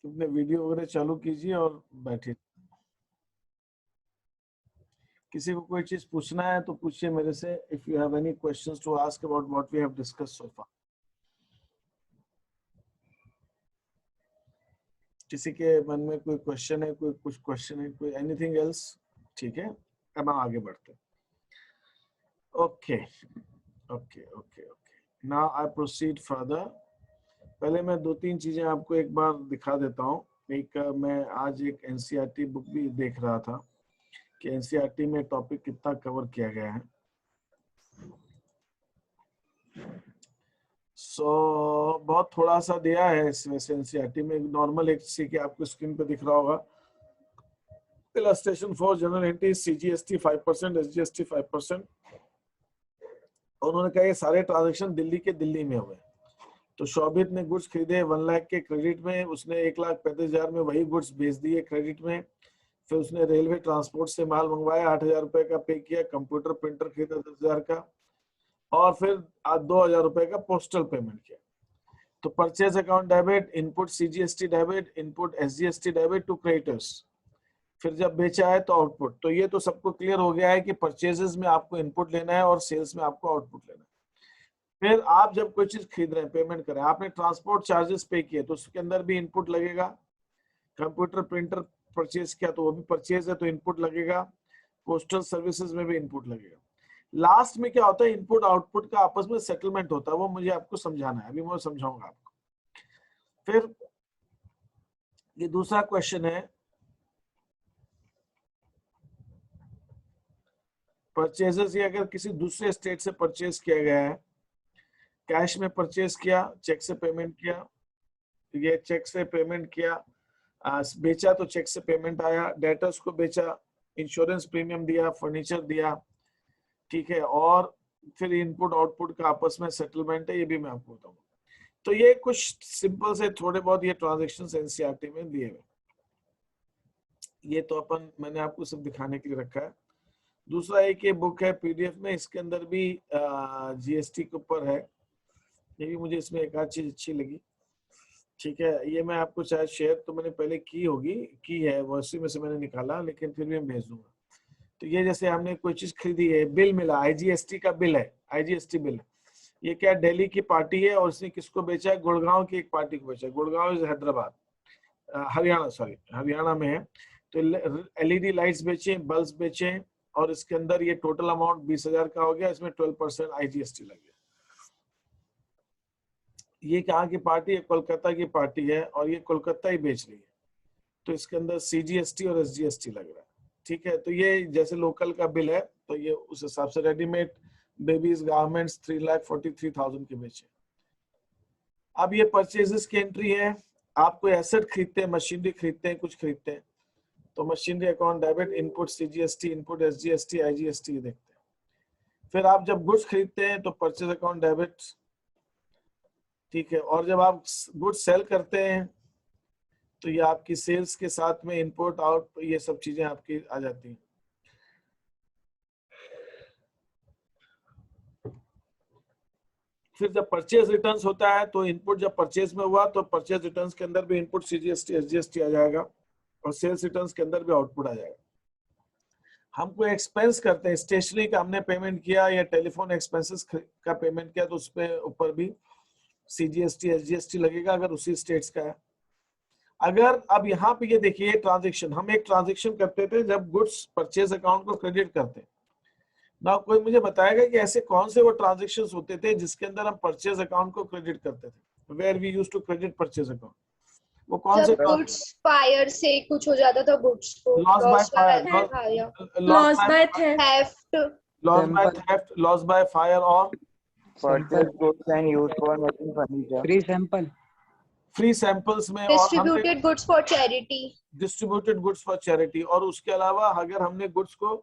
अपने वीडियो वगैरह चालू कीजिए और बैठिए। किसी को कोई चीज पूछना है तो पूछिए मेरे से। If you have any questions to ask about what we have discussed so far. किसी के मन में कोई क्वेश्चन है, कोई कुछ क्वेश्चन है, कोई एनीथिंग एल्स? ठीक है, अब हम आगे बढ़ते हैं। Okay okay okay okay, now I proceed further. पहले मैं 2-3 चीजें आपको एक बार दिखा देता हूँ। एक मैं आज एक एनसीईआरटी बुक भी देख रहा था कि एनसीईआरटी में टॉपिक कितना कवर किया गया है। बहुत थोड़ा सा दिया है इसमें एनसीईआरटी में। नॉर्मल एक सी के आपको स्क्रीन पे दिख रहा होगा। Illustration for general entry, CGST 5%, SGST 5%। उन्होंने कहा ये सारे ट्रांजेक्शन दिल्ली के दिल्ली में हुए। तो शोभित ने गुड्स खरीदे 1 लाख के क्रेडिट में, उसने 1,35,000 में वही गुड्स भेज दिए क्रेडिट में। फिर उसने रेलवे ट्रांसपोर्ट से माल मंगवाया, 8,000 रुपए का पे किया। कंप्यूटर प्रिंटर खरीदा 10,000 का, और फिर 2,000 रुपए का पोस्टल पेमेंट किया। तो purchase account debit, input CGST debit, input SGST debit to creditors. फिर जब बेचा है तो आउटपुट। तो ये तो सबको क्लियर हो गया है कि परचेजेस में आपको इनपुट लेना है और सेल्स में आपको आउटपुट लेना है। फिर आप जब कोई चीज खरीद रहे हैं, पेमेंट कर रहे हैं, आपने ट्रांसपोर्ट चार्जेस पे किए तो उसके अंदर भी इनपुट लगेगा। कंप्यूटर प्रिंटर परचेज किया तो वो भी परचेज है तो इनपुट लगेगा। पोस्टल सर्विसेज में भी इनपुट लगेगा। लास्ट में क्या होता है, इनपुट आउटपुट का आपस में सेटलमेंट होता है। वो मुझे आपको समझाना है, अभी मैं समझाऊंगा आपको। फिर ये दूसरा क्वेश्चन है, परचेजेस। ये अगर किसी दूसरे स्टेट से परचेज किया गया है, कैश में परचेज किया, चेक से पेमेंट किया, ये चेक से पेमेंट किया, बेचा तो चेक से पेमेंट आया, डेटर्स को बेचा, इंश्योरेंस प्रीमियम दिया, फर्नीचर दिया, ठीक है, और फिर इनपुट आउटपुट का आपस में सेटलमेंट है, ये भी मैं आपको बताऊंगा। तो ये कुछ सिंपल से थोड़े बहुत ये ट्रांजैक्शंस एनसीईआरटी में दिए हुए। ये तो मैंने आपको सब दिखाने के लिए रखा है। दूसरा एक ये बुक है पीडीएफ में, इसके अंदर भी जीएसटी के ऊपर है। ये भी मुझे इसमें एक आध चीज अच्छी लगी, ठीक है। ये मैं आपको शायद शेयर तो मैंने पहले की है, वो उसी में से मैंने निकाला, लेकिन फिर भी मैं भेज दूंगा। तो ये जैसे हमने कोई चीज खरीदी है, बिल मिला, आईजीएसटी का बिल है, आईजीएसटी बिल। ये क्या, दिल्ली की पार्टी है और इसने किसको बेचा है, गुड़गांव की एक पार्टी को बेचा है। गुड़गांव इज हैदराबाद, हरियाणा, सॉरी हरियाणा में है। तो एलईडी लाइट्स बेचे, बल्ब बेचे, और इसके अंदर ये टोटल अमाउंट 20,000 का हो गया। इसमें 12% आईजीएसटी लग गया। ये कहाँ की पार्टी है, कोलकाता की पार्टी है, और ये कोलकाता ही बेच रही है। तो इसके अंदर सीजीएसटी और एसजीएसटी लग रहा है, ठीक है। तो ये जैसे लोकल का बिल है, तो ये उस हिसाब से रेडीमेड बेबीज गारमेंट्स 3,43,000 के बेचे। अब ये परचेजेस की एंट्री है। आप कोई एसेट खरीदते हैं, मशीनरी खरीदते हैं, कुछ खरीदते हैं, तो machinery account debit, input CGST, input SGST, IGST देखते हैं। फिर आप जब गुड्स खरीदते हैं तो परचेज अकाउंट डेबिट, ठीक है। और जब आप गुड्स सेल करते हैं तो ये आपकी सेल्स के साथ में इनपुट आउट, ये सब चीजें आपकी आ जाती हैं। फिर जब परचेज रिटर्न्स होता है तो इनपुट जब परचेज में हुआ तो परचेज रिटर्न्स के अंदर भी इनपुट सीजीएसटी एसजीएसटी आ जाएगा, और सेल्स रिटर्न्स के अंदर भी आउटपुट आ जाएगा। हम कोई एक्सपेंस करते हैं, स्टेशनरी का हमने पेमेंट किया या टेलीफोन एक्सपेंसेस का पेमेंट किया, तो उस पे ऊपर भी सीजीएसटी एसजीएसटी लगेगा, अगर उसी स्टेट्स का है। अगर अब यहाँ पे ये देखिए ट्रांजैक्शन, हम एक ट्रांजैक्शन करते थे जब गुड्स परचेज अकाउंट को क्रेडिट करते हैं ना। कोई मुझे बताएगा कि ऐसे कौन से वो ट्रांजैक्शंस होते थे जिसके अंदर हम परचेज अकाउंट को क्रेडिट करते थे, where we used to credit purchase account. वो कौन से? जब गुड्स फायर से कुछ हो जाता था, गुड्स को loss by fire, loss by theft, loss by fire, और purchase goods and used for making furniture. Free samples में, और distributed goods for charity, distributed goods for charity. और उसके अलावा अगर हमने गुड्स को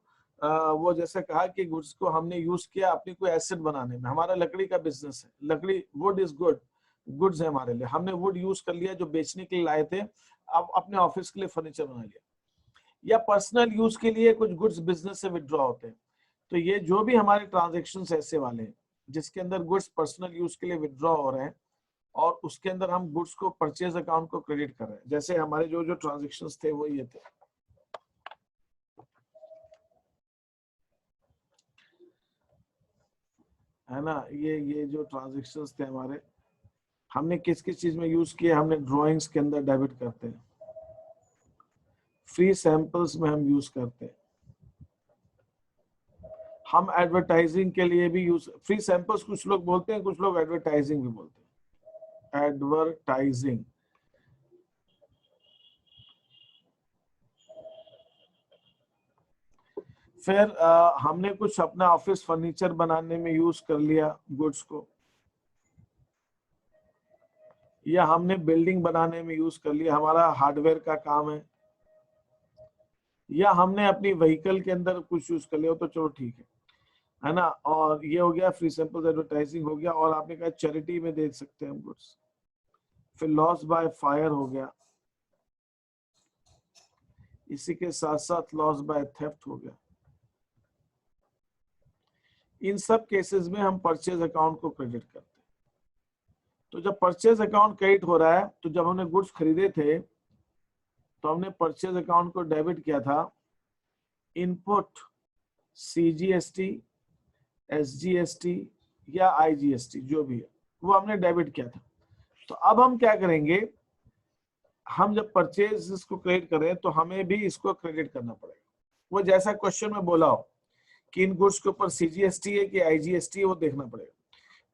वो जैसे कहा कि गुड्स को हमने यूज किया अपनी कोई एसेट बनाने में, हमारा लकड़ी का बिजनेस है, लकड़ी, वुड इज गुड्स है हमारे लिए, हमने वुड यूज कर लिया जो बेचने के लिए लाए थे, अब अपने ऑफिस के लिए फर्नीचर बना लिया, या पर्सनल यूज के लिए कुछ गुड्स बिजनेस से विड्रॉ होते हैं। तो ये जो भी हमारे ट्रांजेक्शन ऐसे वाले हैं जिसके अंदर गुड्स पर्सनल यूज के लिए विड्रॉ हो रहे हैं और उसके अंदर हम गुड्स को परचेज अकाउंट को क्रेडिट कर रहे हैं। जैसे हमारे जो जो ट्रांजेक्शंस थे वो ये थे, है ना, ये जो ट्रांजेक्शंस थे हमारे, हमने किस किस चीज में यूज किए, हमने ड्राइंग्स के अंदर डेबिट करते हैं, फ्री सैंपल्स में हम यूज करते हैं, हम एडवर्टाइजिंग के लिए भी यूज, फ्री सैंपल्स कुछ लोग बोलते हैं, कुछ लोग एडवर्टाइजिंग भी बोलते हैं, एडवर्टाइजिंग। फिर हमने कुछ अपना ऑफिस फर्नीचर बनाने में यूज कर लिया गुड्स को, या हमने बिल्डिंग बनाने में यूज कर लिया, हमारा हार्डवेयर का काम है, या हमने अपनी व्हीकल के अंदर कुछ यूज कर लिया, तो चलो ठीक है ना। और ये हो गया फ्री सैंपल्स, एडवर्टाइजिंग हो गया, और आपने कहा चैरिटी में दे सकते हैं हम गुड्स। फिर लॉस बाय फायर हो गया, इसी के साथ साथ लॉस बाय थेफ्ट हो गया। इन सब केसेस में हम परचेज अकाउंट को क्रेडिट करते हैं। तो जब परचेज अकाउंट क्रेडिट हो रहा है, तो जब हमने गुड्स खरीदे थे तो हमने परचेज अकाउंट को डेबिट किया था, इनपुट सीजीएसटी, एसजीएसटी या आईजीएसटी जो भी है वो हमने डेबिट किया था। तो अब हम क्या करेंगे, हम जब परचेज को क्रेडिट कर रहे हैं तो हमें भी इसको क्रेडिट करना पड़ेगा। वो जैसा क्वेश्चन में बोला हो कि इन गुड्स के ऊपर सीजीएसटी है कि आईजीएसटी है, वो देखना पड़ेगा।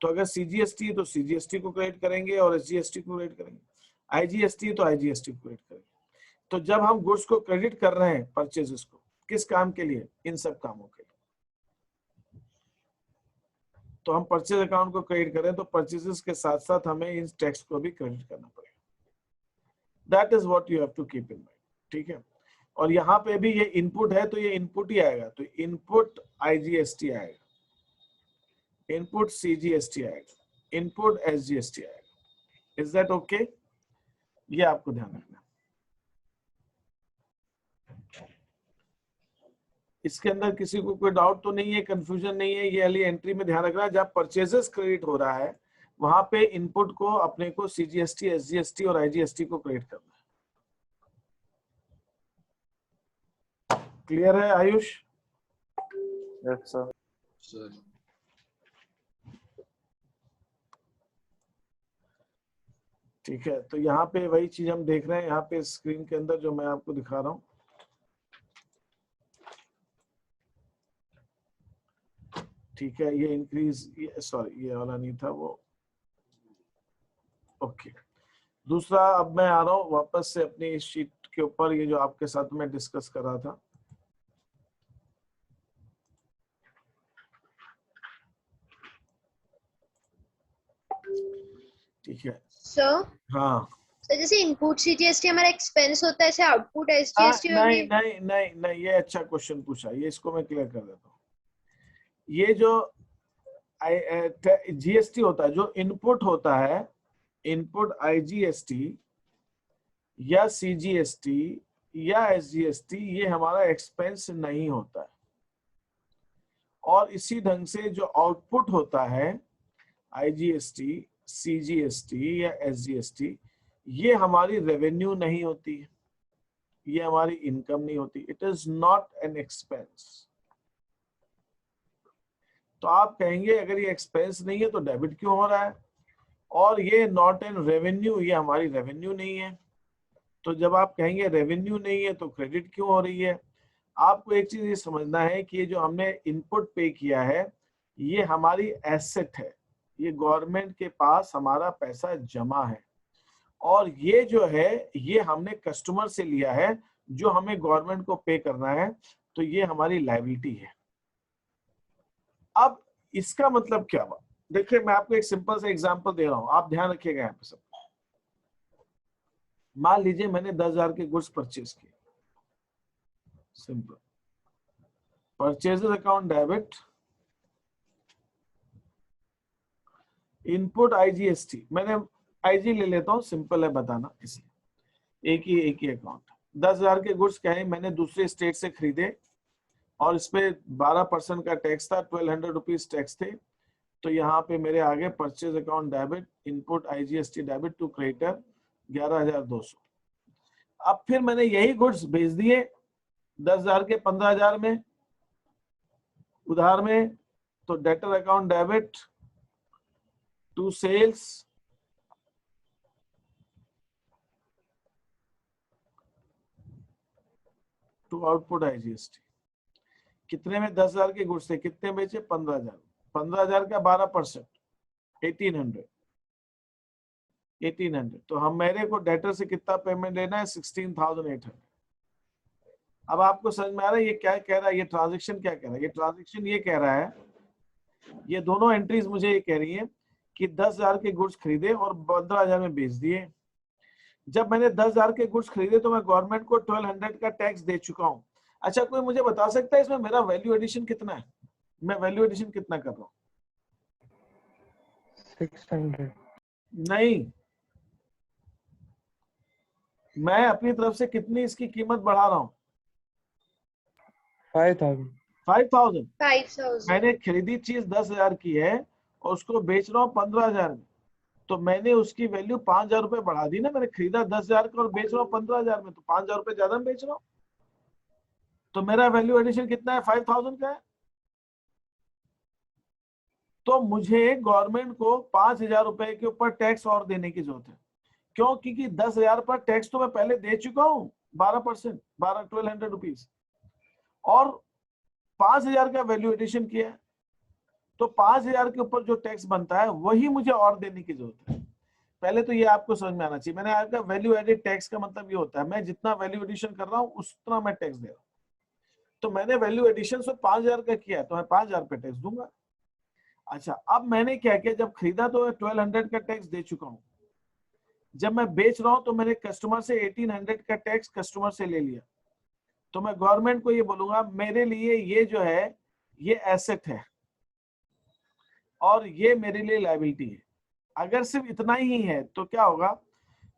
तो अगर सीजीएसटी है तो सीजीएसटी को क्रेडिट करेंगे और एसजीएसटी को क्रेडिट करेंगे, आईजीएसटी है तो आईजीएसटी को क्रेडिट करेंगे। तो जब हम गुड्स को क्रेडिट कर रहे हैं परचेजेस को, किस काम के लिए, इन सब कामों के लिए, तो हम परचेज अकाउंट को क्रेडिट करें तो परचेजेस के साथ साथ हमें इन टैक्स को भी क्रेडिट करना पड़ेगा। That is what you have to keep in mind, ठीक है। और यहाँ पे भी ये इनपुट है तो ये इनपुट ही आएगा, तो इनपुट आईजीएसटी आएगा, इनपुट सीजीएसटी आएगा, इनपुट एसजीएसटी आएगा। Is that okay? ये आपको ध्यान रखना। इसके अंदर किसी को कोई डाउट तो नहीं है, कंफ्यूजन नहीं है? ये वाली एंट्री में ध्यान रखना, जब परचेजेस क्रेडिट हो रहा है वहां पे इनपुट को अपने को सीजीएसटी, एसजीएसटी और आईजीएसटी को क्रेडिट करना है। क्लियर है आयुष? Yes sir. ठीक है, तो यहाँ पे वही चीज हम देख रहे हैं, यहाँ पे स्क्रीन के अंदर जो मैं आपको दिखा रहा हूँ। ठीक है, ये इंक्रीज, सॉरी ये वाला नहीं था वो, ओके। दूसरा, अब मैं आ रहा हूँ वापस से अपनी इस शीट के ऊपर, ये जो आपके साथ में डिस्कस कर रहा था। ठीक है सर, हाँ, तो जैसे इनपुट सीजीएसटी हमारा एक्सपेंस होता है, ऐसे आउटपुट एसजीएसटी नहीं नहीं नहीं नहीं, ये अच्छा क्वेश्चन पूछा, ये इसको मैं क्लियर कर देता हूँ। ये जो जीएसटी होता है, जो इनपुट होता है, इनपुट आईजीएसटी या सीजीएसटी या एसजीएसटी, ये हमारा एक्सपेंस नहीं होता है। और इसी ढंग से जो आउटपुट होता है, आईजीएसटी, सीजीएसटी या एसजीएसटी, ये हमारी रेवेन्यू नहीं होती है, ये हमारी इनकम नहीं होती। It is not an expense. तो आप कहेंगे अगर ये एक्सपेंस नहीं है तो डेबिट क्यों हो रहा है, और ये नॉट एन रेवेन्यू, ये हमारी रेवेन्यू नहीं है। तो जब आप कहेंगे रेवेन्यू नहीं है तो क्रेडिट क्यों हो रही है? आपको एक चीज ये समझना है कि ये जो हमने इनपुट पे किया है, ये हमारी एसेट है, ये गवर्नमेंट के पास हमारा पैसा जमा है, और ये जो है ये हमने कस्टमर से लिया है जो हमें गवर्नमेंट को पे करना है, तो ये हमारी लायबिलिटी है। अब इसका मतलब क्या हुआ? देखिए, मैं आपको एक सिंपल सा एग्जांपल दे रहा हूं, आप ध्यान रखिएगा यहाँ पे सब। मान लीजिए मैंने 10,000 के गुड्स परचेज किए, simple, purchases account debit, input IGST, मैंने आईजी ले लेता हूं, सिंपल है बताना, इसलिए एक ही अकाउंट। 10,000 के गुड्स क्या है, मैंने दूसरे स्टेट से खरीदे और इस पे 12% का टैक्स था, 1200 रुपीज टैक्स थे, तो यहाँ पे मेरे आगे purchase account debit, input IGST debit to creditor 11,200। अब फिर मैंने यही गुड्स भेज दिए 10,000 के 15,000 में उधार में, तो debtor account debit to sales to output IGST। कितने में? 10,000 के गुड्स थे, कितने बेचे? 15,000। 15,000 का 12%, 1800। तो हम मेरे को डेटर से कितना पेमेंट लेना है? 16,800। अब आपको समझ में आ रहा है ये क्या कह रहा है? ये ट्रांजैक्शन क्या कह रहा है? ये ट्रांजैक्शन ये कह रहा है, ये दोनों एंट्रीज मुझे ये कह रही है कि 10,000 के गुड्स खरीदे और 15,000 में बेच दिए। जब मैंने 10,000 के गुड्स खरीदे तो मैं गवर्नमेंट को 1200 का टैक्स दे चुका हूँ। अच्छा, कोई मुझे बता सकता है इसमें मेरा वैल्यू एडिशन कितना है? मैं वैल्यू एडिशन कितना कर रहा हूँ? 600। नहीं, मैं अपनी तरफ से कितनी इसकी कीमत बढ़ा रहा हूँ? 5,000। 5,000। 5,000। मैंने खरीदी चीज 10,000 की है और उसको बेच रहा हूँ 15,000 में, तो मैंने उसकी वैल्यू 5,000 रुपए बढ़ा दी ना। मैंने खरीदा 10,000 का और बेच रहा हूँ 15,000 में, तो 5,000 रुपए ज्यादा में बेच रहा हूँ। तो मेरा वैल्यू एडिशन कितना है? 5,000 का है। तो मुझे गवर्नमेंट को 5,000 रुपए के ऊपर टैक्स और देने की जरूरत है। क्यों? क्योंकि 10,000 पर टैक्स तो मैं पहले दे चुका हूँ 12%, 1,200 रुपीज, और 5,000 का वैल्यू एडिशन किया है। तो 5,000 के ऊपर जो टैक्स बनता है वही मुझे और देने की जरूरत है। पहले तो ये आपको समझ में आना चाहिए। मैंने आपका वैल्यू एडेड टैक्स का मतलब ये होता है मैं जितना वैल्यू एडिशन कर रहा हूँ उतना मैं टैक्स दे रहा हूँ। तो मैंने वैल्यू एडिशन से 5,000 का किया तो मैं 5,000 पे टैक्स दूंगा। अच्छा, अब मैंने क्या किया? जब खरीदा तो मैं 1,200 का टैक्स दे चुका हूँ। जब मैं बेच रहा हूं तो मैंने कस्टमर से 1,800 का टैक्स कस्टमर से ले लिया। तो मैं गवर्नमेंट को ये बोलूंगा मेरे लिए ये जो है ये एसेट है और ये मेरे लिए लायबिलिटी है। अगर सिर्फ इतना ही है तो क्या होगा?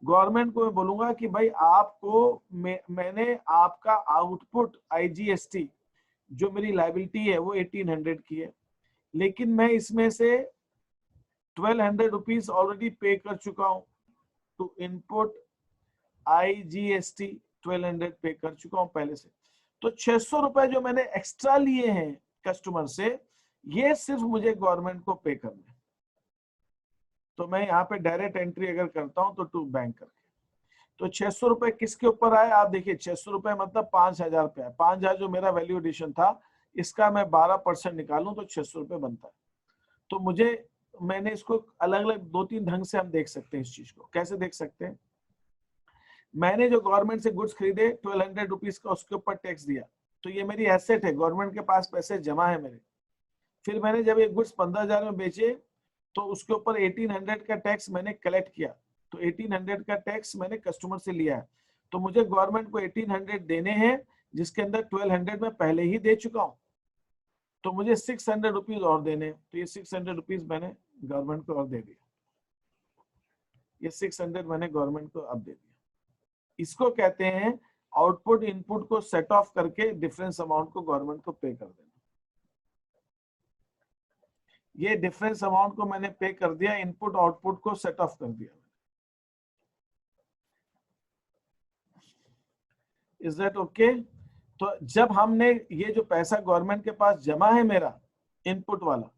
गवर्नमेंट को मैं बोलूंगा कि भाई आपको मैंने आपका आउटपुट IGST जो मेरी लायबिलिटी है वो 1,800 की है, लेकिन मैं इसमें से 1,200 रुपीज ऑलरेडी पे कर चुका हूं टू इनपुट IGST। 1,200 पे कर चुका हूं पहले से। तो 600 रुपए जो मैंने एक्स्ट्रा लिए हैं कस्टमर से, ये सिर्फ मुझे गवर्नमेंट को पे करना है। तो मैं यहाँ पे डायरेक्ट एंट्री अगर करता हूं तो टू बैंक करके, तो 600 रुपए किसके ऊपर आए? आप देखिए 600 रुपए मतलब 5,000 पे है। 5,000 जो मेरा वैल्यू एडिशन था इसका मैं 12% निकालूं तो 600 रुपए बनता है। तो मुझे मैंने इसको अलग अलग 2-3 ढंग से हम देख सकते हैं। इस चीज को कैसे देख सकते हैं? मैंने जो गवर्नमेंट से गुड्स खरीदे 1,200 रुपीज का, उसके ऊपर टैक्स दिया, तो ये मेरी एसेट है, गवर्नमेंट के पास पैसे जमा है मेरे। फिर मैंने जब ये गुड्स 15,000 में बेचे तो उसके ऊपर 1,800 का टैक्स मैंने कलेक्ट किया। तो 1,800 का टैक्स मैंने कस्टमर से लिया है, तो मुझे गवर्नमेंट को 1,800 देने हैं, जिसके अंदर 1,200 में पहले ही दे चुका हूं। तो मुझे 600 रुपीज और देने, तो ये 600 रुपीज मैंने गवर्नमेंट को और दे दिया। ये 600 मैंने गवर्नमेंट को अब दे दिया। इसको कहते हैं आउटपुट इनपुट को सेट ऑफ करके डिफरेंस अमाउंट को गवर्नमेंट को पे कर देना। ये डिफरेंस अमाउंट को मैंने पे कर दिया, इनपुट आउटपुट को सेट ऑफ कर दिया। Is that okay? तो जब हमने ये जो पैसा गवर्नमेंट के पास जमा है मेरा इनपुट वाला,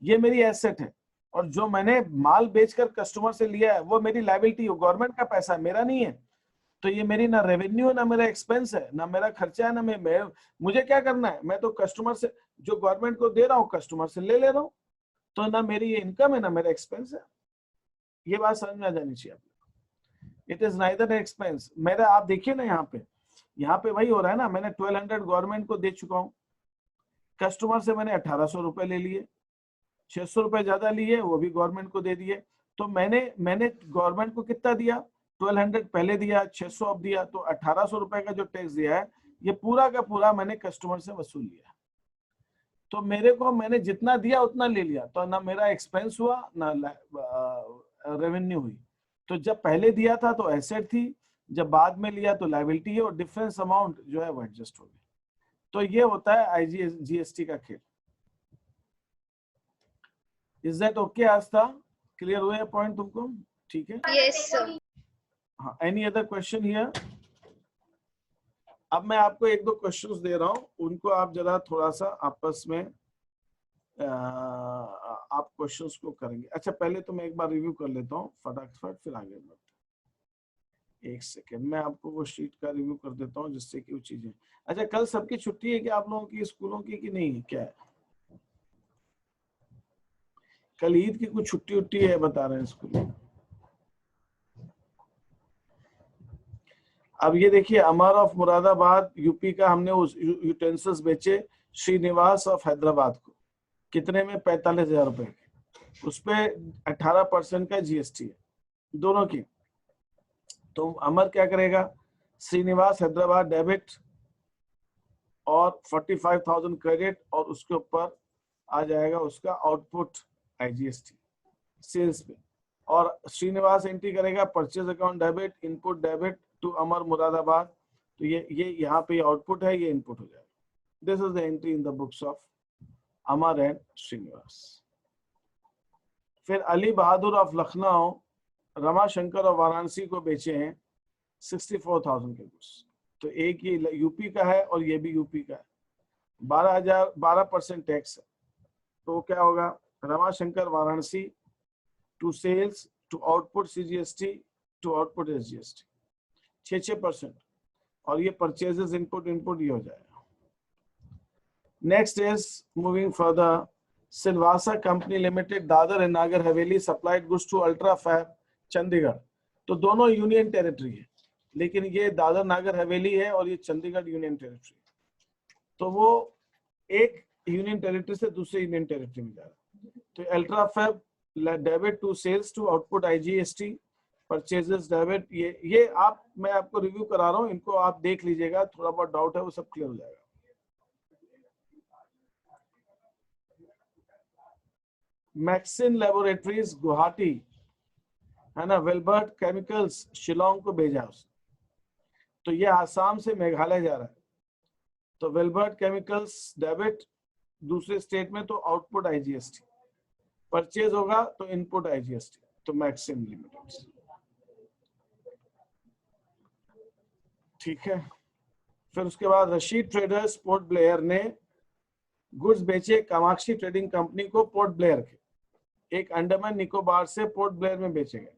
ये मेरी एसेट है, और जो मैंने माल बेचकर कस्टमर से लिया है वो मेरी लायबिलिटी है, गवर्नमेंट का पैसा मेरा नहीं है। तो ये मेरी ना रेवेन्यू है ना मेरा एक्सपेंस है, ना मेरा खर्चा है ना मुझे क्या करना है? मैं तो कस्टमर से जो गवर्नमेंट को दे रहा हूँ कस्टमर से ले रहा हूँ, तो ना मेरी ये इनकम है ना मेरा एक्सपेंस है। ये बात समझ में आ जानी चाहिए आपको। इट इज नाइदर एक्सपेंस मेरा। आप देखिए ना यहाँ पे वही हो रहा है ना, मैंने 1,200 गवर्नमेंट को दे चुका हूँ, कस्टमर से मैंने 1,800 रुपए ले लिए, 600 रुपए ज्यादा लिए वो भी गवर्नमेंट को दे दिए। तो मैंने गवर्नमेंट को कितना दिया? 1,200 पहले दिया, 600 अब दिया, तो 1,800 रुपए का जो टैक्स दिया है ये पूरा का पूरा मैंने कस्टमर से वसूल लिया। तो मेरे को मैंने जितना दिया उतना ले लिया, तो ना मेरा एक्सपेंस हुआ ना रेवेन्यू हुई। तो जब पहले दिया था तो एसेट थी, जब बाद में लिया तो लायबिलिटी है, और डिफरेंस अमाउंट जो है वो एडजस्ट हो गया। तो ये होता है IGST का खेल। Is that okay Aastha? Clear हुए पॉइंट तुमको? ठीक है। Yes sir. हाँ, एनी अदर क्वेश्चन हियर? अब मैं आपको एक दो क्वेश्चंस दे रहा हूँ, उनको आप जरा थोड़ा सा आपस में आप क्वेश्चंस को करेंगे। अच्छा, पहले तो मैं एक बार रिव्यू कर लेता हूँ फटाफट, फिर आगे बढ़ते हैं। एक सेकेंड, मैं आपको वो शीट का रिव्यू कर देता हूँ जिससे कि वो चीजें। अच्छा, कल सबकी छुट्टी है क्या आप लोगों की, स्कूलों की, कि नहीं? क्या है कल ईद की कुछ छुट्टी उट्टी है बता रहे हैं स्कूल में? अब ये देखिए, अमर ऑफ मुरादाबाद यूपी का, हमने उस यूटेंसिल्स बेचे श्रीनिवास ऑफ हैदराबाद को, कितने में? 45,000 रुपए के। उस पे 18% का जीएसटी है दोनों की। तो अमर क्या करेगा? श्रीनिवास हैदराबाद डेबिट और 45,000 क्रेडिट, और उसके ऊपर आ जाएगा उसका आउटपुट आईजीएसटी सेल्स पे। और श्रीनिवास एंट्री करेगा purchase account debit, input debit to Amar Moradabad. तो ये यहाँ पे आउटपुट है, ये इनपुट हो जाएगा। This is the entry in the books of Amar and Srinivas. फिर अली बहादुर ऑफ लखनऊ रमाशंकर और वाराणसी को बेचे हैं 64,000 के गुड्स। तो एक ये यूपी का है और ये भी यूपी का है। 12% टैक्स है। तो क्या होगा? Ramashankar Varanasi to sales to output CGST to output SGST 6%। और ये परचेजेस इनपुट ये हो जाएगा। Next is moving further, Silvassa company limited Dadra and Nagar Haveli supplied goods to ultra fab Chandigarh. तो दोनों यूनियन टेरिटरी है, लेकिन ये दादर नागर हवेली है और ये चंडीगढ़ यूनियन टेरिटरी। तो वो एक यूनियन टेरिटरी से दूसरे यूनियन टेरिटरी में जा रहा है। तो ultra fab debit to sales to output IGST purchases debit. ये मैं आपको रिव्यू करा रहा हूँ, इनको आप देख लीजिएगा, थोड़ा बहुत डाउट है वो सब क्लियर हो जाएगा। मैक्सिन लैबोरेटरीज गुवाहाटी है ना, वेलबर्ट केमिकल्स शिलोंग को भेजा उसने। तो ये आसाम से मेघालय जा रहा है। तो वेलबर्ट केमिकल्स डेबिट दूसरे स्टेट में, तो आउटपुट आईजीएसटी, परचेज होगा तो इनपुट आईजीएसटी। तो मैक्सिम लिमिटेड, ठीक है। फिर उसके बाद रशीद ट्रेडर्स पोर्ट ब्लेयर ने गुड्स बेचे कामाक्षी ट्रेडिंग कंपनी को पोर्ट ब्लेयर के, एक अंडमान निकोबार से पोर्ट ब्लेयर में बेचे गए।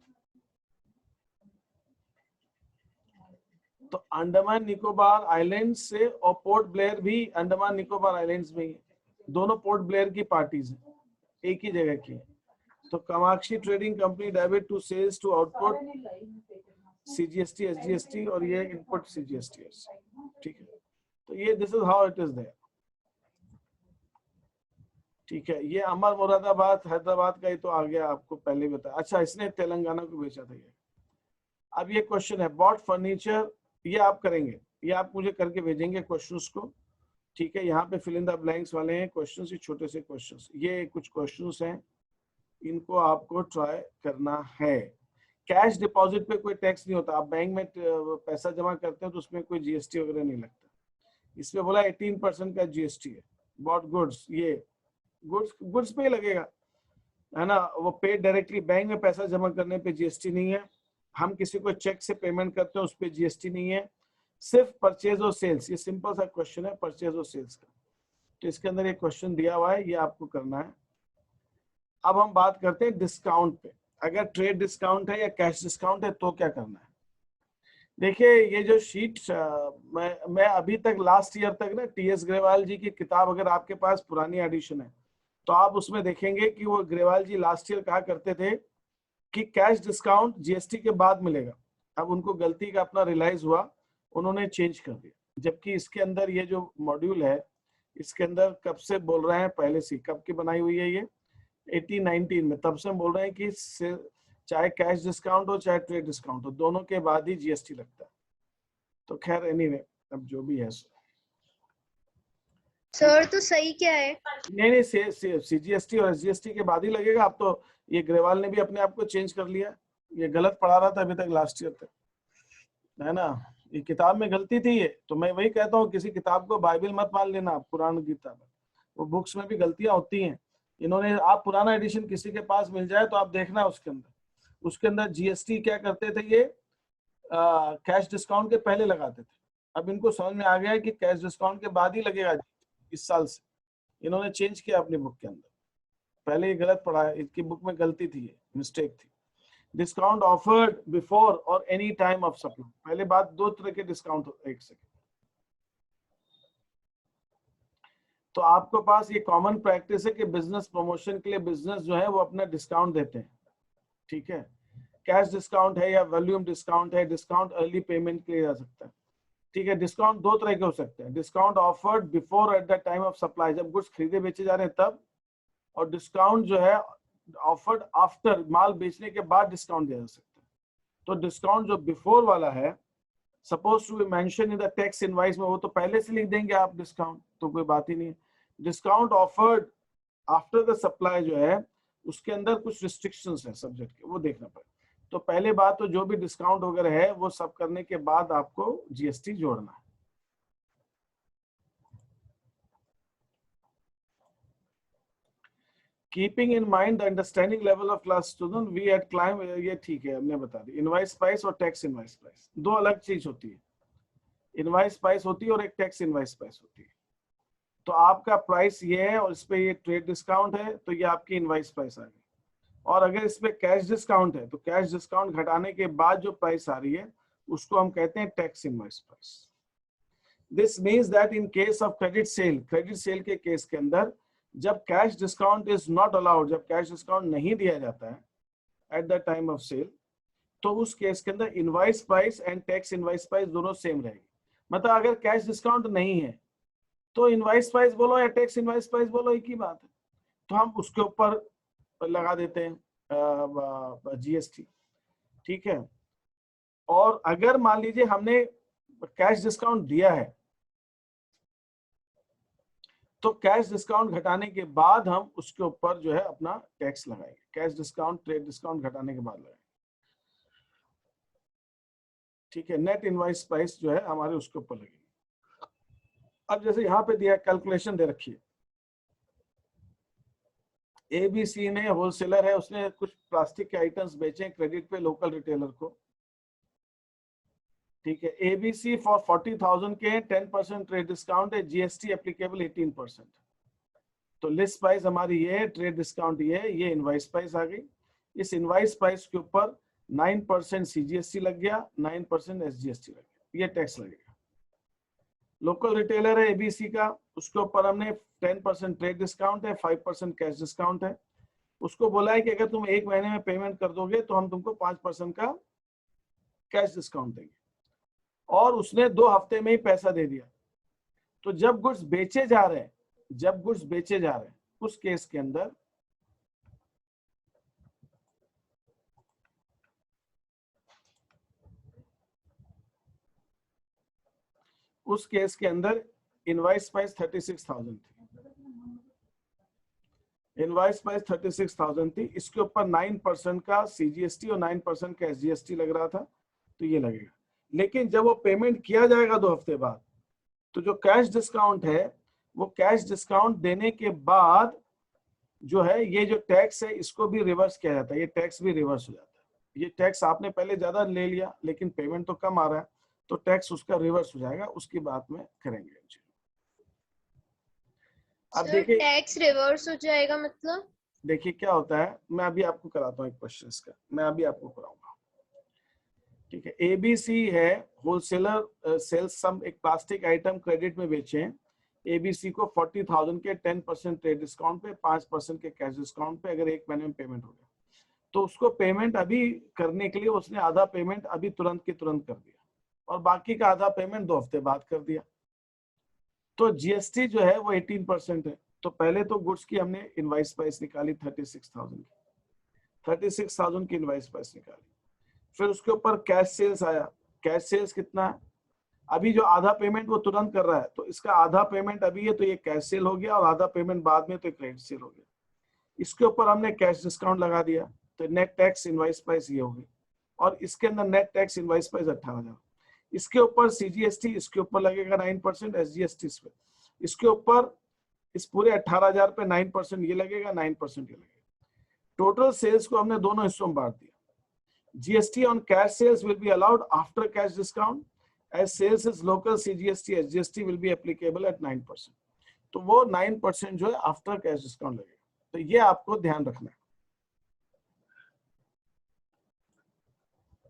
तो अंडमान निकोबार आइलैंड से और पोर्ट ब्लेयर भी अंडमान निकोबार आइलैंड्स में ही है। दोनों पोर्ट ब्लेयर की पार्टीज हैं, एक ही जगह की है। तो Kamakshi trading company debit to sales to output CGST SGST, और ये इनपुट सीजीएसटी, ठीक है। तो ये this is how it is there, ठीक है। ये अमर मुरादाबाद हैदराबाद का ही तो आ गया, आपको पहले बताया। अच्छा, इसने तेलंगाना को बेचा था ये। अब ये क्वेश्चन है बॉट फर्नीचर, ये आप करेंगे, ये आप मुझे करके भेजेंगे क्वेश्चंस को, ठीक है। यहाँ पे फिल इन द ब्लैंक्स वाले हैं क्वेश्चंस, ये छोटे से क्वेश्चंस, ये कुछ क्वेश्चंस हैं, इनको आपको ट्राई करना है। कैश डिपॉजिट पे कोई टैक्स नहीं होता। आप बैंक में पैसा जमा करते हैं तो उसमें कोई जीएसटी वगैरह नहीं लगता। इसमें बोला 18% का जीएसटी है। बॉट गुड्स, ये गुड्स पे ही लगेगा, है ना। वो पेड डायरेक्टली, बैंक में पैसा जमा करने पे जीएसटी नहीं है। हम किसी को चेक से पेमेंट करते हैं उस पर जीएसटी नहीं है। सिर्फ परचेज और सेल्स, ये सिंपल सा क्वेश्चन है परचेज और सेल्स का। तो इसके अंदर एक क्वेश्चन दिया हुआ है, ये आपको करना है। अब हम बात करते हैं डिस्काउंट पे। अगर ट्रेड डिस्काउंट है या कैश डिस्काउंट है तो क्या करना है। देखिए, ये जो शीट मैं अभी तक लास्ट ईयर तक ना टीएस ग्रेवाल जी की किताब, अगर आपके पास पुरानी एडिशन है तो आप उसमें देखेंगे कि वो ग्रेवाल जी लास्ट ईयर कहा करते थे कि कैश डिस्काउंट जीएसटी के बाद मिलेगा। अब उनको गलती का अपना रियलाइज हुआ, उन्होंने चेंज कर दिया। जबकि इसके अंदर ये जो मॉड्यूल है, इसके अंदर कब से बोल रहे हैं, पहले से कब की बनाई हुई है, ये 1819 में, तब से हम बोल रहे हैं कि चाहे कैश डिस्काउंट हो चाहे ट्रेड डिस्काउंट हो, दोनों के बाद ही जीएसटी लगता है। तो खैर एनीवे, अब जो भी है सर, तो सही क्या है? नहीं, सीजीएसटी और एसजीएसटी के बाद ही लगेगा। अब तो ये ग्रेवाल ने भी अपने आप को चेंज कर लिया। ये गलत पढ़ा रहा था अभी तक लास्ट ईयर तक, है ना। ये किताब में गलती थी ये, तो मैं वही कहता हूँ किसी किताब को बाइबल मत मान लेना, पुराण गीता में वो बुक्स में भी गलतियां होती हैं। इन्होंने, आप पुराना एडिशन किसी के पास मिल जाए तो आप देखना उसके अंदर जीएसटी क्या करते थे, ये कैश डिस्काउंट के पहले लगाते थे। अब इनको समझ में आ गया है कि कैश डिस्काउंट के बाद ही लगेगा इस साल से। इन्होंने चेंज किया अपनी बुक के अंदर, पहले ये गलत पढ़ा है, इनकी बुक में गलती थी, मिस्टेक थी। डिस्काउंट ऑफर्ड बिफोर और एनी टाइम ऑफ सप्लाई, पहले बात दो तरह के डिस्काउंट, एक सेकेंड। तो आपके पास ये कॉमन प्रैक्टिस है कि बिजनेस प्रमोशन के लिए बिजनेस जो है वो अपना डिस्काउंट देते हैं, ठीक है। कैश डिस्काउंट है या वॉल्यूम डिस्काउंट है, डिस्काउंट अर्ली पेमेंट के लिए जा सकता है, ठीक है। डिस्काउंट दो तरह के हो सकते हैं, discount offered before eight the time of supply, जब गुड्स खरीदे बेचे जा रहे हैं तब, और डिस्काउंट जो है ऑफर्ड आफ्टर, माल बेचने के बाद डिस्काउंट दिया जा सकता है। तो डिस्काउंट जो बिफोर वाला है, suppose to be mention in the tax invoice में, वो तो पहले से लिख देंगे आप डिस्काउंट, तो कोई बात ही नहीं है। Discount offered after the supply जो है उसके अंदर कुछ रिस्ट्रिक्शंस है सब्जेक्ट के, वो देखना पड़ेगा। तो पहले बात तो जो भी डिस्काउंट वगैरह है वो सब करने के बाद आपको जीएसटी जोड़ना है। Keeping in mind the understanding level of class student we at claim, ये ठीक है, हमने बता दी। इनवॉइस प्राइस और टैक्स इनवॉइस प्राइस दो अलग चीज होती है, इनवॉइस प्राइस होती है और एक टैक्स इनवॉइस प्राइस होती है। तो आपका प्राइस ये है और इस पे ये ट्रेड डिस्काउंट है, तो ये आपकी इनवॉइस प्राइस आ गई। और अगर इस पे कैश डिस्काउंट है तो कैश डिस्काउंट घटाने के बाद जो प्राइस आ रही है उसको हम कहते हैं tax invoice price. This means that in case of credit sale के केस के अंदर जब cash discount is not allowed, जब कैश डिस्काउंट नहीं दिया जाता है at the time of sale, तो उस केस के अंदर invoice price and tax invoice price दोनों सेम रहेगी। मतलब अगर कैश डिस्काउंट नहीं है तो इनवॉइस प्राइस बोलो या टैक्स इनवॉइस प्राइस बोलो, एक ही बात है, तो हम उसके ऊपर लगा देते हैं जीएसटी, ठीक है। और अगर मान लीजिए हमने कैश डिस्काउंट दिया है तो कैश डिस्काउंट घटाने के बाद हम उसके ऊपर जो है अपना टैक्स लगाएंगे, कैश डिस्काउंट ट्रेड डिस्काउंट घटाने के बाद लगाएंगे, ठीक है। नेट इनवॉइस प्राइस जो है हमारे उसके ऊपर लगेगी। अब जैसे यहाँ पे दिया कैलकुलेशन दे रखी है, एबीसी ने होलसेलर है, उसने कुछ प्लास्टिक के आइटम्स बेचे क्रेडिट पे लोकल रिटेलर को, ठीक है। एबीसी फॉर 40,000 के 10% ट्रेड डिस्काउंट है, जीएसटी एप्लीकेबल 18%। तो लिस्ट प्राइस हमारी ये है, ट्रेड डिस्काउंट ये इनवॉइस प्राइस आ गई। इस इनवॉइस प्राइस के ऊपर 9% सीजीएसटी लग गया, 9% एसजीएसटी लग गया, ये टैक्स लगेगा। लोकल रिटेलर है एबीसी का, उसके ऊपर हमने 10% ट्रेड डिस्काउंट है, 5% कैश डिस्काउंट है। उसको बोला है कि अगर तुम एक महीने में पेमेंट कर दोगे तो हम तुमको 5% का कैश डिस्काउंट देंगे, और उसने 2 हफ्ते में ही पैसा दे दिया। तो जब गुड्स बेचे जा रहे हैं उस केस के अंदर इनवॉइस प्राइस 36,000 थी, इनवॉइस प्राइस 36,000 थी। इसके ऊपर 9% का सीजीएसटी और 9% का एसजीएसटी लग रहा था, तो ये लगेगा। लेकिन जब वो पेमेंट किया जाएगा 2 हफ्ते बाद, तो जो कैश डिस्काउंट है वो कैश डिस्काउंट देने के बाद जो है ये जो टैक्स है इसको भी रिवर्स किया जाता है, ये टैक्स भी रिवर्स हो जाता है। ये टैक्स आपने पहले ज्यादा ले लिया लेकिन पेमेंट तो कम आ रहा है, तो टैक्स उसका रिवर्स हो जाएगा, उसकी बात में करेंगे। अब देखिए टैक्स रिवर्स हो जाएगा मतलब, देखिए क्या होता है, मैं अभी आपको कराता हूँ एक क्वेश्चन इसका, मैं अभी आपको कराऊंगा, ठीक है। एबीसी है होलसेलर, सेल्स सम एक प्लास्टिक आइटम क्रेडिट में बेचे हैं एबीसी को 40,000 के 10% ट्रेड डिस्काउंट पे, 5% के कैश डिस्काउंट पे, अगर एक महीने में पेमेंट हो गया तो उसको पेमेंट अभी करने के लिए उसने आधा पेमेंट अभी तुरंत के तुरंत कर दिया और बाकी का आधा पेमेंट 2 हफ्ते बाद कर दिया। तो जीएसटी जो है वो 18% है। तो पहले तो गुड्स की हमने इनवॉइस प्राइस निकाली 36,000 की इनवॉइस प्राइस निकाली, फिर उसके ऊपर कैश सेल्स आया। कैश सेल्स कितना है, अभी जो आधा पेमेंट वो तुरंत कर रहा है तो इसका आधा पेमेंट अभी है तो ये कैश सेल हो गया, और आधा पेमेंट बाद में तो क्रेडिट सेल हो गया। इसके ऊपर हमने कैश डिस्काउंट लगा दिया तो नेट टैक्स इनवॉइस प्राइस ये होगी, और इसके अंदर नेट टैक्स इनवॉइस प्राइस 18,000। इसके ऊपर सीजीएसटी, इसके ऊपर लगेगा 9% एसजीएसटी पे, इसके ऊपर इस पूरे 18,000 पे 9% ये लगेगा, 9% ये लगेगा। टोटल सेल्स को हमने दोनों हिस्सों में बांट दिया। GST on cash sales will be allowed after cash discount. As sales is local, CGST, SGST will be applicable at 9%. तो वो 9% जो है आफ्टर कैश डिस्काउंट लगेगा। तो ये आपको ध्यान रखना है,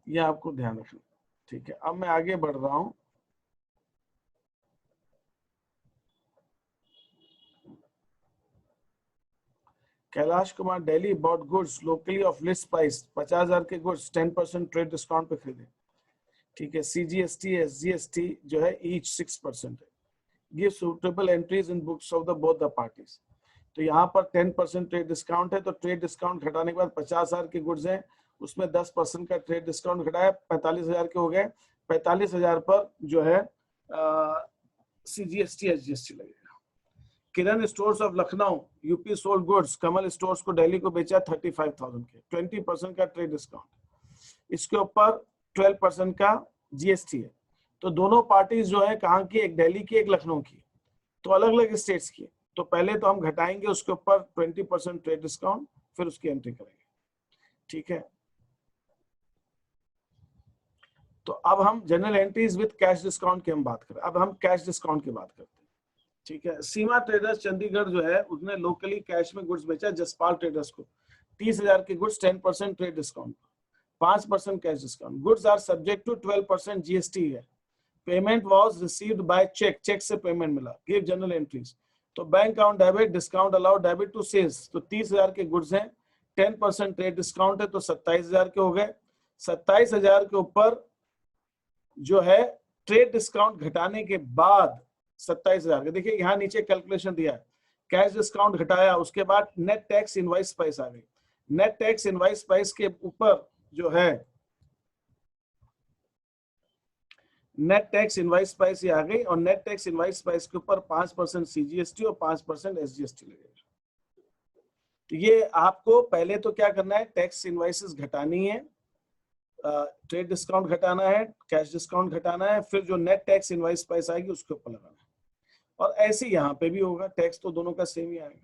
ये आपको ध्यान रखना। ठीक है, अब मैं आगे बढ़ रहा हूं। Kailash Kumar, Delhi bought goods locally of list price 50,000 के गुड्स 10% ट्रेड डिस्काउंट पे खरीदे। ठीक है, CGST SGST जो है ईच 6% है। Give suitable entries in books of the both the parties. तो यहाँ पर 10% ट्रेड डिस्काउंट है, तो ट्रेड डिस्काउंट घटाने के बाद 50,000 के गुड्स हैं, उसमें 10% का ट्रेड डिस्काउंट घटाया, 45,000 के हो गए। 45,000 पर जो है CGST SGST लगेगा। Kiran stores of Lucknow UP sold goods Kamal stores को दिल्ली को बेचा 35,000 के, 20% का ट्रेड डिस्काउंट, इसके ऊपर 12% का GST है। तो दोनों पार्टीज जो है कहाँ की, एक दिल्ली की एक लखनऊ की, तो अलग अलग स्टेट्स की। तो पहले तो हम घटाएंगे उसके ऊपर 20% ट्रेड डिस्काउंट, फिर उसकी एंट्री करेंगे। ठीक है, तो अब हम general entries with cash discount की हम बात करें। अब हम कैश डिस्काउंट की बात करते हैं। ठीक है, सीमा ट्रेडर्स चंडीगढ़ जो है उसने लोकली कैश में गुड्स बेचा जसपाल ट्रेडर्स को 30,000 के goods 10% trade discount, 5% cash discount. Goods are subject to 12% GST है। Payment was received by cheque, cheque से पेमेंट मिला। Give journal entries. तो bank account debit, discount allowed debit to sales. तो 30,000 के गुड्स हैं, 10% ट्रेड डिस्काउंट है, तो 27,000 के हो गए। 27,000 के ऊपर जो है ट्रेड डिस्काउंट घटाने के बाद 27,000 के, देखिए यहाँ नीचे कैलकुलेशन दिया है, कैश डिस्काउंट घटाया, उसके बाद नेट टैक्स इनवाइस प्राइस आ गई। नेट टैक्स इनवाइस प्राइस के ऊपर जो है नेट टैक्स इनवाइस प्राइस ये आ गई, और नेट टैक्स इनवाइस प्राइस के ऊपर 5% CGST और 5% SGST लगेगा। तो ये आपको पहले तो क्या करना है, टैक्स इनवाइसेस घटानी है, ट्रेड डिस्काउंट घटाना है, कैश डिस्काउंट घटाना है, फिर जो नेट टैक्स इनवाइस प्राइस आएगी उसके ऊपर लगाना है। और ऐसे यहाँ पे भी होगा, टैक्स तो दोनों का सेम ही आएगा।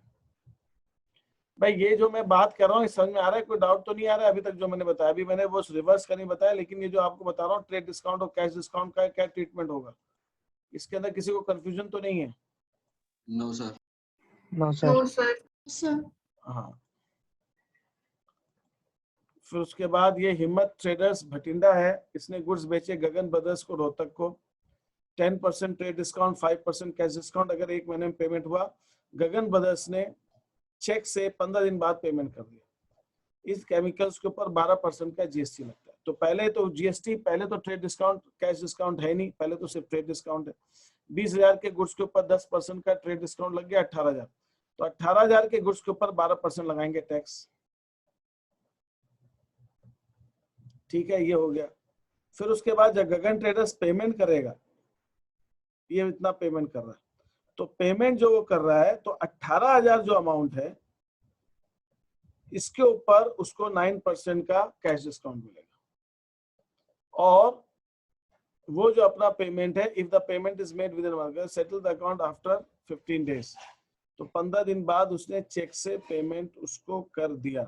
भाई ये जो मैं बात कर रहा हूँ समझ में आ रहा है, कोई डाउट तो नहीं आ रहा है अभी तक जो मैंने बताया? अभी मैंने वो रिवर्स का नहीं बताया, लेकिन ये जो आपको बता रहा हूँ ट्रेड डिस्काउंट और कैश डिस्काउंट का क्या ट्रीटमेंट होगा, इसके अंदर किसी को कंफ्यूजन तो नहीं है? No sir. No sir. हाँ, फिर उसके बाद ये हिम्मत ट्रेडर्स भटिंडा है, इसने गुड्स बेचे गगन ब्रदर्स को रोहतक को, 10% ट्रेड डिस्काउंट, 5% कैश डिस्काउंट। अगर एक महीने में पेमेंट हुआ, गगन ब्रदर्स ने चेक से 15 दिन बाद पेमेंट कर दिया। इस केमिकल्स के ऊपर 12% का GST लगता है। तो पहले तो GST, पहले तो ट्रेड डिस्काउंट कैश डिस्काउंट है नहीं, पहले तो सिर्फ ट्रेड डिस्काउंट है। 20,000 के गुड्स के ऊपर 10% का ट्रेड डिस्काउंट लग गया, 18,000। तो 18,000 के गुड्स के ऊपर 12% लगाएंगे टैक्स। ठीक है, ये हो गया। फिर उसके बाद जब गगन ट्रेडर्स पेमेंट करेगा, ये इतना पेमेंट कर रहा है, तो पेमेंट जो वो कर रहा है, तो 18,000 जो अमाउंट है इसके ऊपर उसको 9% का कैश डिस्काउंट मिलेगा। और वो जो अपना पेमेंट है, if the payment is made with in settle the account after 15 days, तो 15 दिन बाद उसने चेक से पेमेंट उसको कर दिया,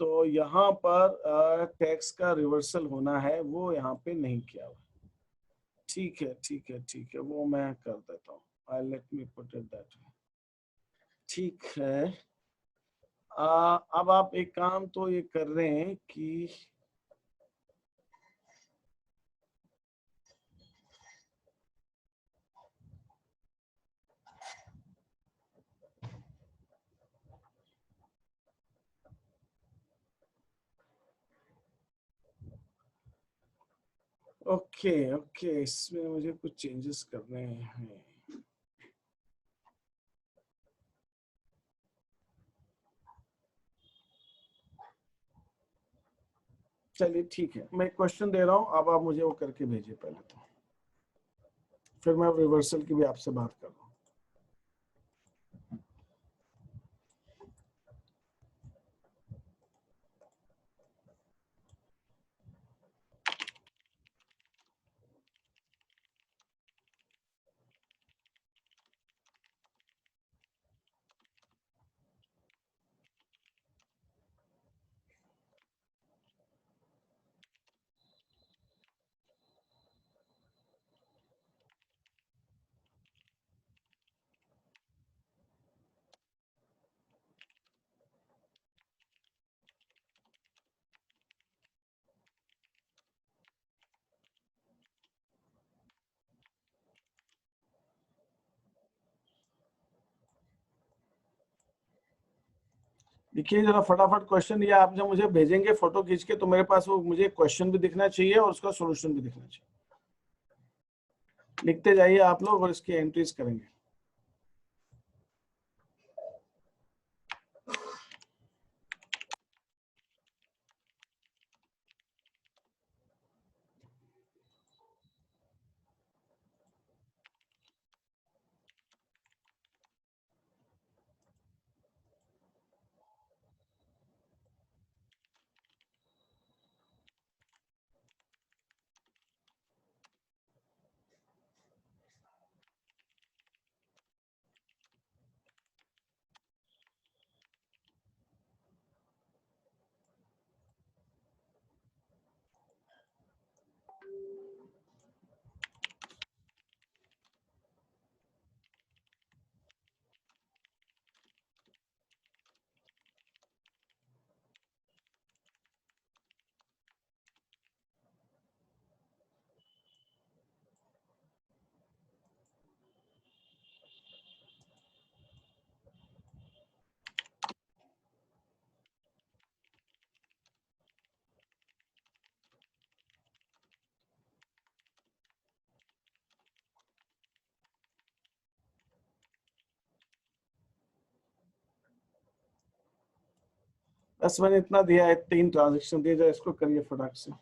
तो यहाँ पर टैक्स का रिवर्सल होना है, वो यहाँ पे नहीं किया हुआ। ठीक है, ठीक है, ठीक है, वो मैं कर देता हूँ। I let me put it that way. ठीक है, अब आप एक काम तो ये कर रहे हैं कि ओके ओके, इसमें मुझे कुछ चेंजेस करने हैं। चलिए ठीक है, मैं क्वेश्चन दे रहा हूँ, अब आप मुझे वो करके भेजिए पहले, तो फिर मैं रिवर्सल की भी आपसे बात कर रहा हूँ। देखिए जरा फटाफट क्वेश्चन, या आप जब मुझे भेजेंगे फोटो खींच के तो मेरे पास वो मुझे क्वेश्चन भी दिखना चाहिए और उसका सॉल्यूशन भी दिखना चाहिए। लिखते जाइए आप लोग और इसकी एंट्रीज करेंगे। बस मैंने इतना दिया है, 3 ट्रांजेक्शन दिए जाए, इसको करिए फटाक से।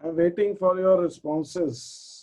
I'm waiting for your responses.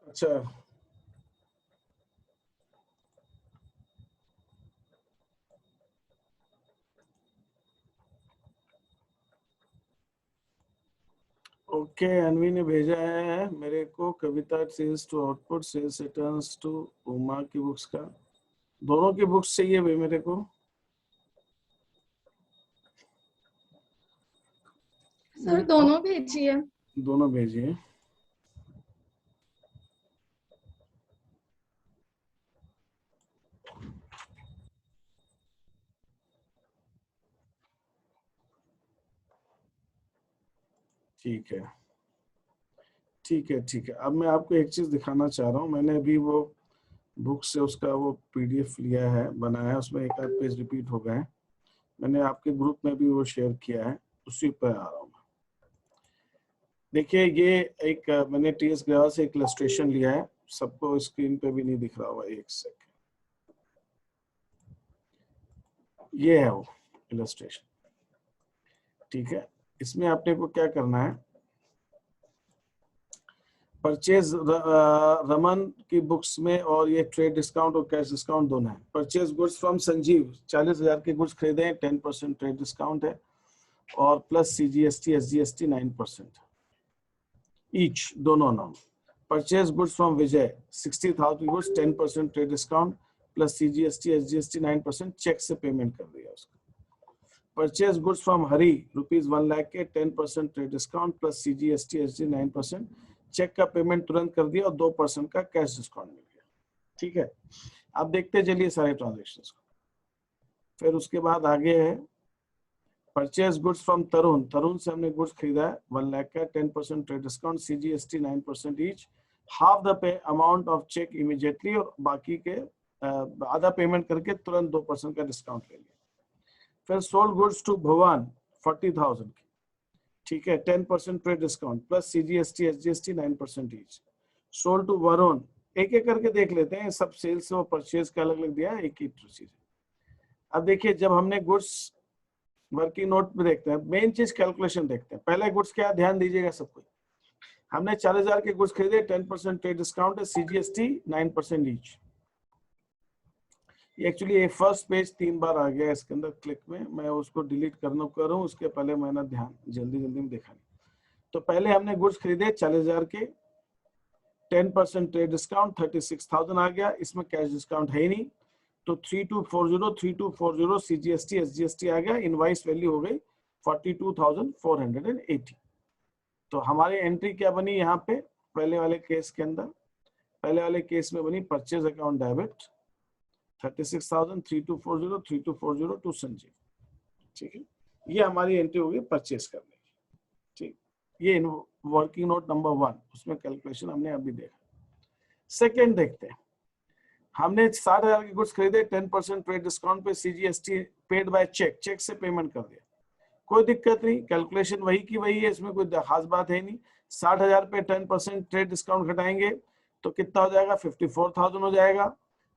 अच्छा, ओके, अनवी ने भेजा है मेरे को Kavita sales to output sales returns to Uma की बुक्स का, दोनों की बुक्स चाहिए भाई मेरे को। सर दोनों भेजिए। दोनों भेजिए। ठीक है, ठीक है, ठीक है। अब मैं आपको एक चीज दिखाना चाह रहा हूँ। मैंने अभी वो बुक से उसका वो पीडीएफ लिया है, बनाया है, उसमें एक आध पेज रिपीट हो गए हैं। मैंने आपके ग्रुप में भी वो शेयर किया है, उसी पर आ रहा हूँ। देखिए, ये एक मैंने टीएस ग्रावा से एक इलस्ट्रेशन लिया है, सबको स्क्रीन पे भी नहीं दिख रहा होगा, एक सेकंड। ये है वो इलस्ट्रेशन, ठीक है। इसमें आपने को क्या करना है, परचेज रमन की बुक्स में और ये ट्रेड डिस्काउंट और कैश डिस्काउंट दोनों है। परचेज गुड्स फ्रॉम संजीव, 40,000 के गुड्स खरीदे, 10% ट्रेड डिस्काउंट है और प्लस सीजीएसटी एसजीएसटी 9% ईच, दोनों amount. Purchase goods from Vijay, 60,000 goods, 10% trade discount plus CGST SGST 9%, cheque से पेमेंट कर दिया उसको। Purchase goods from Hari, rupees 1 lakh के, 10% trade discount plus CGST SG 9%, cheque का पेमेंट तुरंत कर दिया और 2% का कैश डिस्काउंट मिल गया। ठीक है, आप देखते चलिए सारे ट्रांजेक्शंस को। फिर उसके बाद आगे है purchase goods from Tarun, Tarun से हमने गुड्स खरीदा है 1 लाख का, 10% trade discount, CGST 9% each, half the pay amount of cheque immediately, और बाकी के आधा पेमेंट करके तुरंत 2% का डिस्काउंट ले लिया। फिर सोल्ड गुड्स टू भवन 40,000 की, ठीक है, 10% trade discount plus CGST SGST 9% each. Sold to Varun, एक एक करके देख लेते हैं, सब सेल्स और परचेज का अलग अलग दिया है, एक ही चीज। अब देखिए, जब हमने गुड्स वर्किंग नोट में देखते हैं, मेन चीज कैलकुलेशन देखते हैं। पहले गुड्स क्या, ध्यान दीजिएगा सब कुछ। हमने 40,000 के गुड्स खरीदे, 10% ट्रेड डिस्काउंट है, सीजीएसटी 9% ईच। एक्चुअली ये फर्स्ट पेज 3 बार आ गया इसके अंदर क्लिक में, मैं उसको डिलीट करना कर रहा हूँ, उसके पहले मैंने ध्यान जल्दी जल्दी में देखा नहीं। तो पहले हमने गुड्स खरीदे 40,000 के, 10% ट्रेड डिस्काउंट 36,000 आ गया, इसमें कैश डिस्काउंट है ही नहीं, तो 3240 सीजीएसटी एसजीएसटी आ गया, इनवाइस वैल्यू हो गई 42,480। तो हमारी एंट्री क्या बनी यहाँ पे, पहले वाले केस के अंदर, पहले वाले केस में बनी purchase account debit 36,000 to Sanjeev. ठीक है, ये हमारी एंट्री होगी परचेज करने की। ठीक, ये वर्किंग नोट नंबर 1, उसमें कैलकुलेशन हमने अभी देखा। सेकेंड देखते हैं, हमने 60,000 के गुड्स खरीदे, 10% ट्रेड डिस्काउंट पे, CGST paid by cheque, cheque से पेमेंट कर दिया, कोई दिक्कत नहीं, कैलकुलेशन वही की वही है, इसमें कोई खास बात है नहीं। 60,000 पे 10% ट्रेड डिस्काउंट घटाएंगे तो कितना हो जाएगा, 54,000 हो जाएगा।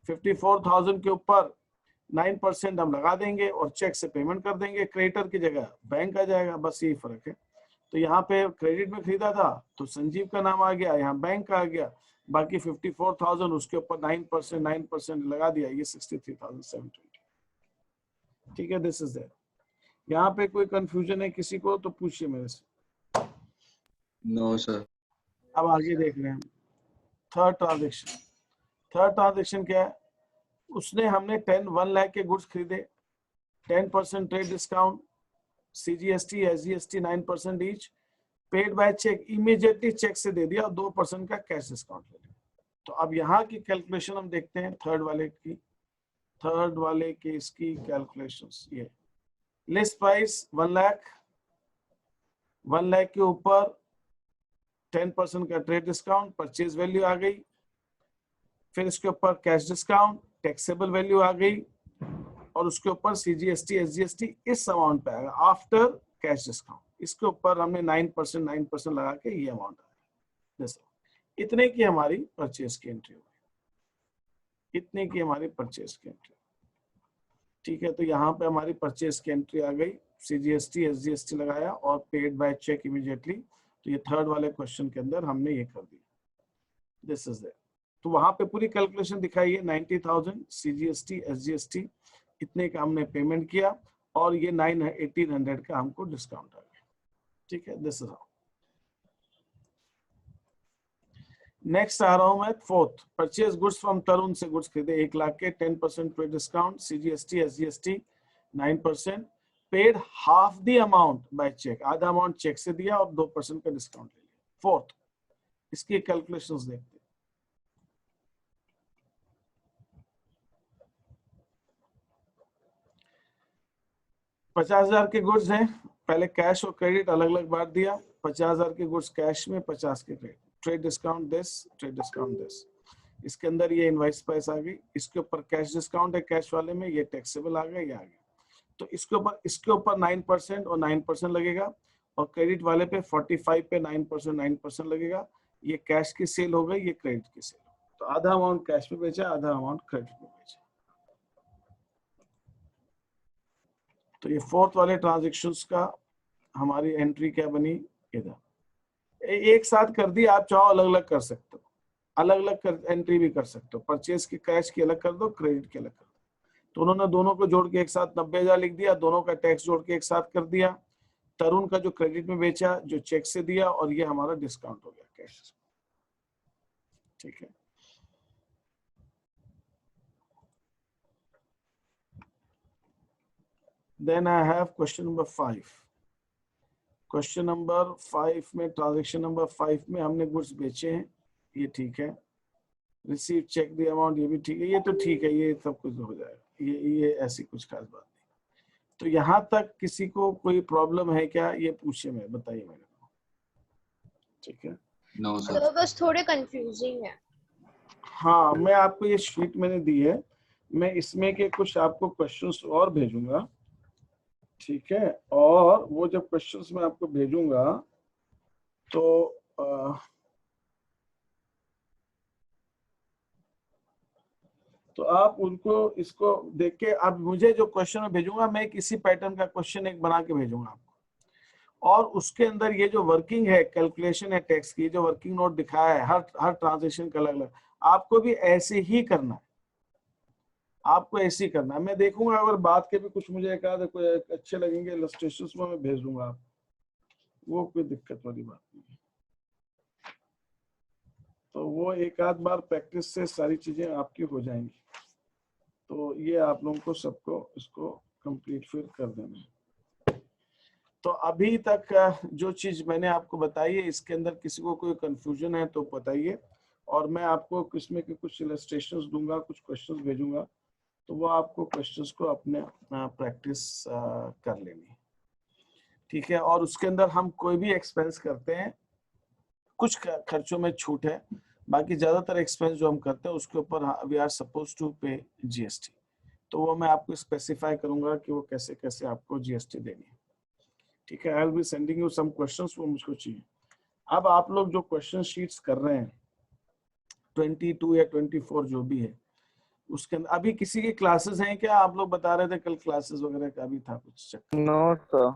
54,000 के ऊपर 9% हम लगा देंगे और चेक से पेमेंट कर देंगे, क्रेडिटर की जगह बैंक आ जाएगा, बस यही फर्क है। तो यहाँ पे क्रेडिट में खरीदा था तो संजीव का नाम आ गया, यहाँ बैंक का आ गया, बाकी 54,000 उसके ऊपर 9% लगा दिया, ये 63,720। ठीक है, दिस इज देयर। यहाँ पे कोई कंफ्यूजन है किसी को तो पूछिए मेरे से। No sir. अब आगे देख रहे हैं थर्ड ट्रांजेक्शन। थर्ड ट्रांजेक्शन क्या है, उसने हमने 1 लाख के गुड्स खरीदे, 10% trade discount, CGST, SGST 9% each, paid by cheque immediately cheque से दे दिया और 2% का कैश डिस्काउंट ले लिया। तो अब यहाँ की कैलकुलेशन हम देखते हैं थर्ड वाले की इसकी कैलकुलेशंस। ये लिस्ट प्राइस 1 लाख, 1 लाख के ऊपर 10% का ट्रेड डिस्काउंट, परचेज वैल्यू आ गई, फिर इसके ऊपर कैश डिस्काउंट, टैक्सेबल वैल्यू आ गई, और उसके ऊपर CGST, SGST इस अमाउंट पे आएगा आफ्टर कैश डिस्काउंट। इसके ऊपर हमने 9% लगा के ये अमाउंट आया। जैसे इतने की हमारी परचेज की एंट्री होगी, इतने की हमारी परचेज की एंट्री। ठीक है, तो यहाँ पे हमारी परचेज की एंट्री आ गई, CGST, SGST लगाया और पेड बाय चेक इमीडिएटली। तो ये थर्ड वाले क्वेश्चन के अंदर हमने ये कर दिया, दिस इज देयर। तो वहां पे पूरी कैलकुलेशन दिखाई है, 90,000 CGST, SGST इतने का हमने पेमेंट किया और ये 1800 का हमको डिस्काउंट आ गया। ठीक है, दिस इज हाउ। नेक्स्ट आ रहा हूं मैं fourth, purchase goods from Tarun से गुड्स खरीदे 1 लाख के, 10% trade discount, CGST, SGST 9%, paid half the amount by cheque, आधा अमाउंट चेक से दिया और 2% का डिस्काउंट ले लिया। फोर्थ, इसकी कैलकुलेशंस देखते हैं। $50,000 के गुड्स हैं, पहले कैश और क्रेडिट अलग अलग बांट दिया, 50,000 के गुड्स कैश में, 50 के credit, trade discount this, trade discount this. इसके अंदर ये इनवॉइस प्राइस आ गई, इसके ऊपर कैश डिस्काउंट है, कैश वाले में ये टैक्सेबल आ गया, ये आ गया। तो इसके ऊपर 9% और 9% लगेगा, और क्रेडिट वाले पे 45 पे 9% लगेगा। ये कैश की सेल हो गई, ये क्रेडिट की सेल। तो आधा अमाउंट कैश में बेचा, आधा अमाउंट क्रेडिट में बेचा। तो ये फोर्थ वाले ट्रांजेक्शन्स का हमारी एंट्री क्या बनी, इधर एक साथ कर दी। आप चाहो अलग अलग कर सकते हो, अलग अलग एंट्री भी कर सकते हो, परचेज की कैश की अलग कर दो, क्रेडिट की अलग कर दो। तो उन्होंने दोनों को जोड़ के एक साथ 90,000 लिख दिया, दोनों का टैक्स जोड़ के एक साथ कर दिया। तरुण का जो क्रेडिट में बेचा, जो चेक से दिया, और ये हमारा डिस्काउंट हो गया कैश। ठीक है, then I have question number 5। Question number 5 में, ट्रांजेक्शन नंबर 5 में हमने गुड्स बेचे हैं, ये ठीक है। रिसीव चेक द अमाउंट, ये भी ठीक है, ये तो ठीक है, ये सब कुछ हो जाएगा, ये ऐसी कुछ खास बात नहीं। तो यहाँ तक किसी को कोई प्रॉब्लम है क्या, ये पूछिए, मैं बताइए मेरे को। ठीक है, No, sir. तो बस थोड़े कंफ्यूजिंग है। हाँ, मैं आपको ये शीट मैंने दी है, मैं इसमें के कुछ आपको क्वेश्चंस और भेजूंगा। ठीक है, और वो जब क्वेश्चंस मैं आपको भेजूंगा तो आप उनको इसको देख के, अब मुझे जो क्वेश्चन मैं भेजूंगा, मैं किसी पैटर्न का क्वेश्चन एक बना के भेजूंगा आपको, और उसके अंदर ये जो वर्किंग है, कैलकुलेशन है टैक्स की, जो वर्किंग नोट दिखाया है हर ट्रांजेक्शन का अलग अलग, आपको भी ऐसे ही करना है, आपको ऐसे ही करना है। मैं देखूंगा अगर बात के भी कुछ मुझे एक आध कोई अच्छे लगेंगे इलस्ट्रेशंस में, मैं भेज दूंगा आप, वो कोई दिक्कत वाली बात नहीं है। तो वो एक आध बार प्रैक्टिस से सारी चीजें आपकी हो जाएंगी। तो ये आप लोगों को सबको इसको कंप्लीट फिर कर देना है। तो अभी तक जो चीज मैंने आपको बताई है, इसके अंदर किसी को कोई कंफ्यूजन है तो बताइए, और मैं आपको इसमें के कुछ इलस्ट्रेशंस दूंगा, कुछ क्वेश्चंस भेजूंगा, तो वो आपको क्वेश्चंस को अपने प्रैक्टिस कर लेनी। ठीक है, और उसके अंदर हम कोई भी एक्सपेंस करते हैं, कुछ खर्चों में छूट है, बाकी ज्यादातर एक्सपेंस जो हम करते हैं उसके ऊपर वी आर सपोज टू पे GST। तो वो मैं आपको स्पेसिफाई करूंगा कि वो कैसे कैसे आपको GST देनी है। ठीक है, I will be sending you some questions, वो मुझको चाहिए। अब आप लोग जो क्वेश्चन शीट्स कर रहे हैं 22 या 24 जो भी है, उसके अंदर अभी किसी की क्लासेस हैं क्या? आप लोग बता रहे थे कल क्लासेस वगैरह का भी था कुछ चक्कर। No, sir.